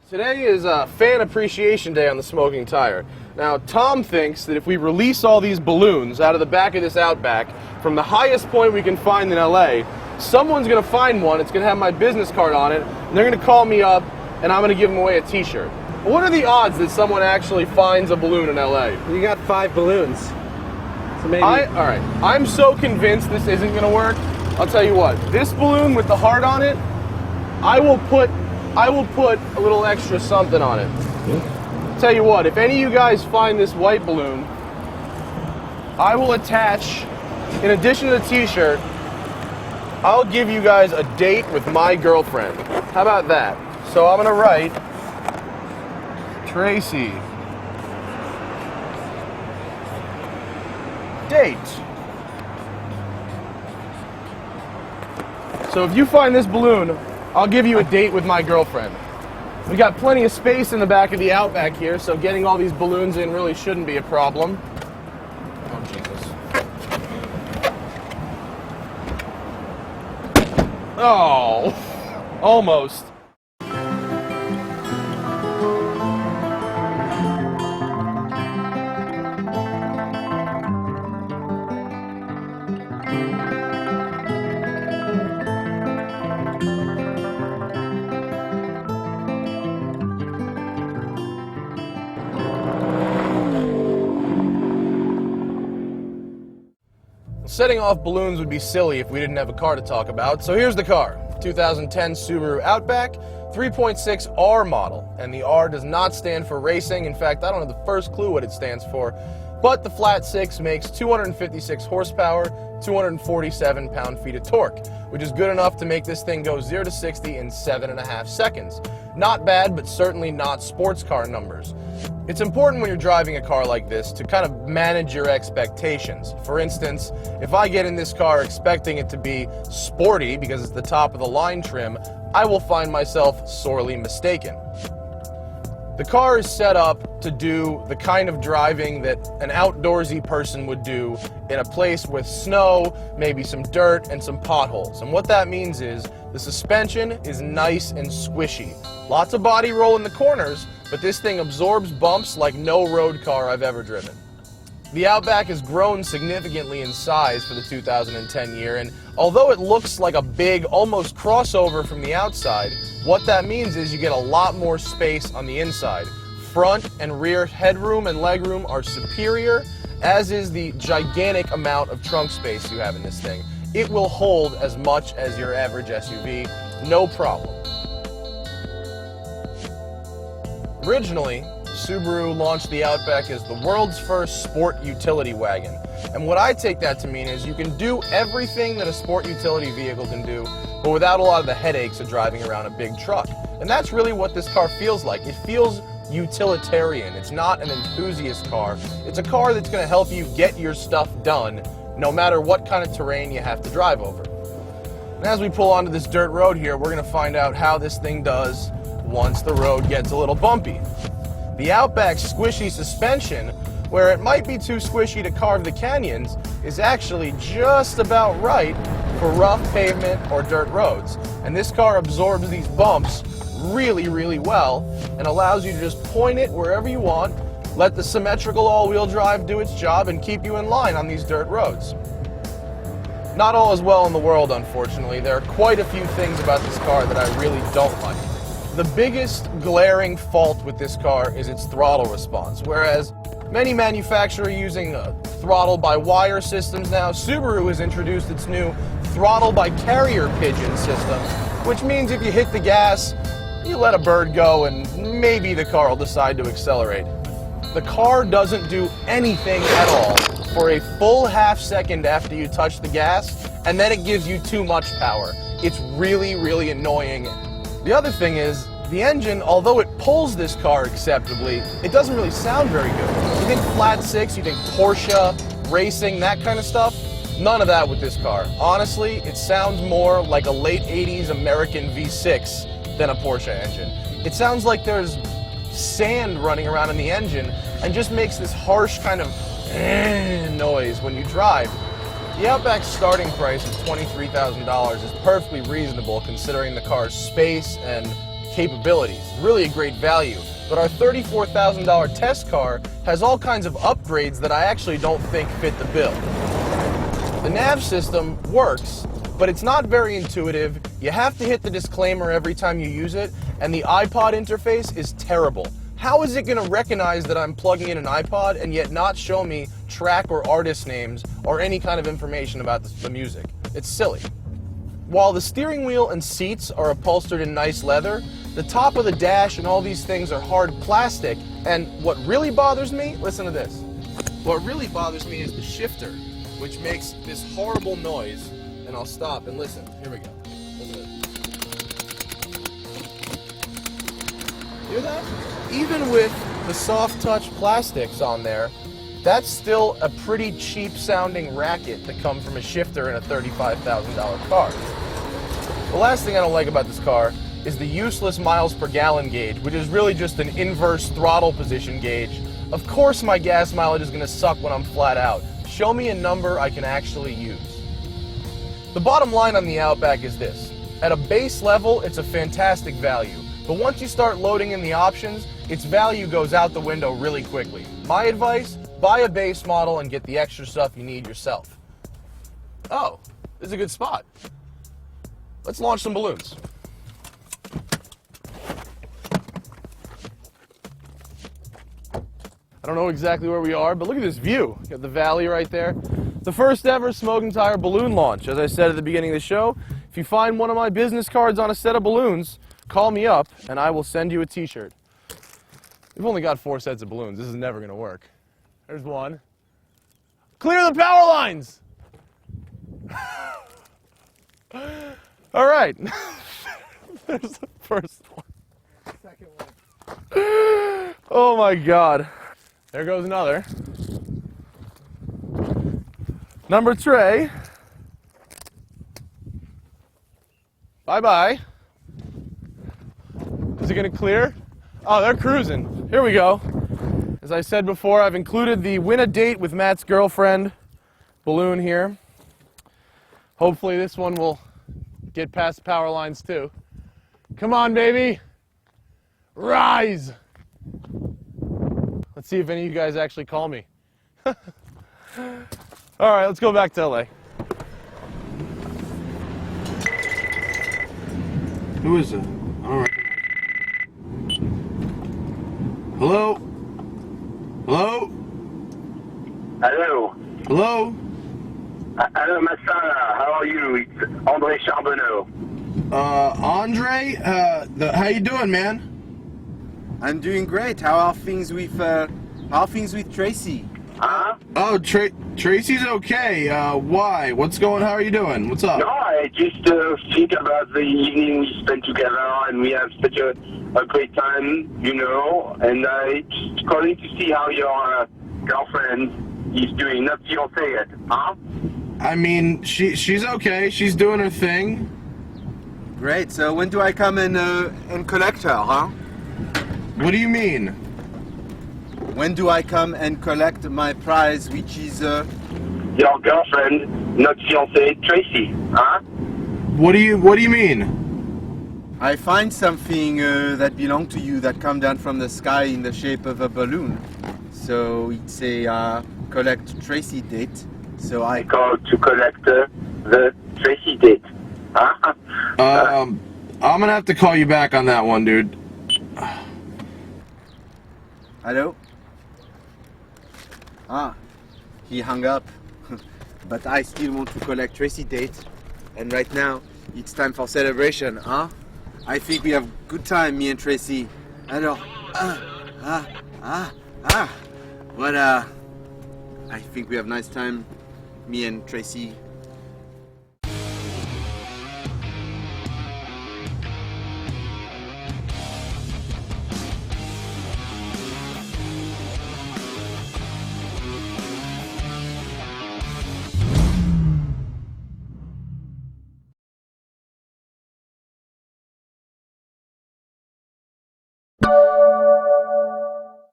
Today is Fan Appreciation Day on the Smoking Tire. Now, Tom thinks that if we release all these balloons out of the back of this Outback from the highest point we can find in LA, someone's going to find one, it's going to have my business card on it, and they're going to call me up, and I'm going to give them away a t-shirt. What are the odds that someone actually finds a balloon in LA? You got 5 balloons. So maybe... Alright, I'm so convinced this isn't going to work. I'll tell you what, this balloon with the heart on it, I will put a little extra something on it. Tell you what, if any of you guys find this white balloon, I will attach, in addition to the t-shirt, I'll give you guys a date with my girlfriend. How about that? So I'm gonna write, Tracy, date. So if you find this balloon, I'll give you a date with my girlfriend. We got plenty of space in the back of the Outback here, so getting all these balloons in really shouldn't be a problem. Oh, Jesus. Oh, almost. Setting off balloons would be silly if we didn't have a car to talk about, so here's the car. 2010 Subaru Outback, 3.6R model, and the R does not stand for racing. In fact, I don't have the first clue what it stands for, but the flat 6 makes 256 horsepower, 247 pound-feet of torque, which is good enough to make this thing go 0 to 60 in 7.5 seconds. Not bad, but certainly not sports car numbers. It's important when you're driving a car like this to kind of manage your expectations. For instance, if I get in this car expecting it to be sporty because it's the top of the line trim, I will find myself sorely mistaken. The car is set up to do the kind of driving that an outdoorsy person would do in a place with snow, maybe some dirt, and some potholes. And what that means is the suspension is nice and squishy. Lots of body roll in the corners, but this thing absorbs bumps like no road car I've ever driven. The Outback has grown significantly in size for the 2010 year, and although it looks like a big, almost crossover from the outside, what that means is you get a lot more space on the inside. Front and rear headroom and legroom are superior, as is the gigantic amount of trunk space you have in this thing. It will hold as much as your average SUV, no problem. Originally, Subaru launched the Outback as the world's first sport utility wagon. And what I take that to mean is you can do everything that a sport utility vehicle can do, but without a lot of the headaches of driving around a big truck. And that's really what this car feels like. It feels utilitarian. It's not an enthusiast car. It's a car that's going to help you get your stuff done, no matter what kind of terrain you have to drive over. And as we pull onto this dirt road here, we're going to find out how this thing does once the road gets a little bumpy. The Outback's squishy suspension, where it might be too squishy to carve the canyons, is actually just about right for rough pavement or dirt roads. And this car absorbs these bumps really, really well and allows you to just point it wherever you want, let the symmetrical all-wheel drive do its job, and keep you in line on these dirt roads. Not all is well in the world, unfortunately. There are quite a few things about this car that I really don't like. The biggest glaring fault with this car is its throttle response. Whereas many manufacturers are using throttle-by-wire systems now, Subaru has introduced its new throttle-by-carrier pigeon system, which means if you hit the gas, you let a bird go and maybe the car will decide to accelerate. The car doesn't do anything at all for a full half second after you touch the gas, and then it gives you too much power. It's really, really annoying. The other thing is, the engine, although it pulls this car acceptably, it doesn't really sound very good. You think flat 6, you think Porsche, racing, that kind of stuff? None of that with this car. Honestly, it sounds more like a late 80s American V6 than a Porsche engine. It sounds like there's sand running around in the engine and just makes this harsh kind of noise when you drive. The Outback's starting price of $23,000 is perfectly reasonable considering the car's space and capabilities, really a great value. But our $34,000 test car has all kinds of upgrades that I actually don't think fit the bill. The nav system works, but it's not very intuitive. You have to hit the disclaimer every time you use it, and the iPod interface is terrible. How is it going to recognize that I'm plugging in an iPod and yet not show me track or artist names or any kind of information about the music? It's silly. While the steering wheel and seats are upholstered in nice leather, the top of the dash and all these things are hard plastic, and what really bothers me, listen to this. What really bothers me is the shifter, which makes this horrible noise, and I'll stop and listen. Here we go. Listen to this. Hear that? Even with the soft touch plastics on there, that's still a pretty cheap sounding racket to come from a shifter in a $35,000 car. The last thing I don't like about this car is the useless miles per gallon gauge, which is really just an inverse throttle position gauge. Of course my gas mileage is going to suck when I'm flat out. Show me a number I can actually use. The bottom line on the Outback is this. At a base level, it's a fantastic value. But once you start loading in the options, its value goes out the window really quickly. My advice, buy a base model and get the extra stuff you need yourself. Oh, this is a good spot. Let's launch some balloons. I don't know exactly where we are, but look at this view. You got the valley right there. The first ever Smoking Tire balloon launch. As I said at the beginning of the show, if you find one of my business cards on a set of balloons, call me up and I will send you a t-shirt. We've only got 4 sets of balloons. This is never going to work. There's one. Clear the power lines! All right. There's the first one. Second one. Oh my God. There goes another. Number 3. Bye-bye. Is it going to clear? Oh, they're cruising. Here we go. As I said before, I've included the Win a Date with Matt's Girlfriend balloon here. Hopefully this one will get past the power lines too. Come on, baby. Rise. Let's see if any of you guys actually call me. All right, let's go back to LA. Who is it? I don't recognize. Hello? Hello? Hello. Hello? Hello, Masala. How are you? It's Andre Charbonneau. Andre? How you doing, man? I'm doing great. How are things with Tracy? Huh? Oh, Tracy's okay. Why? How are you doing? What's up? No, I just think about the evening we spent together, and we have such a great time, you know. And I just calling to see how your girlfriend is doing. Not fiancée yet, huh? I mean, she's okay. She's doing her thing. Great. So when do I come and collect her, huh? What do you mean? When do I come and collect my prize, which is Your girlfriend, not fiancée, Tracy, huh? What do you mean? I find something that belongs to you that come down from the sky in the shape of a balloon. So it's a collect Tracy date. So I Called to collect the Tracy date, huh? I'm gonna have to call you back on that one, dude. Hello? Ah, he hung up. But I still want to collect Tracy date. And right now, it's time for celebration, huh? I think we have good time, me and Tracy. Alors, Well, I think we have nice time, me and Tracy.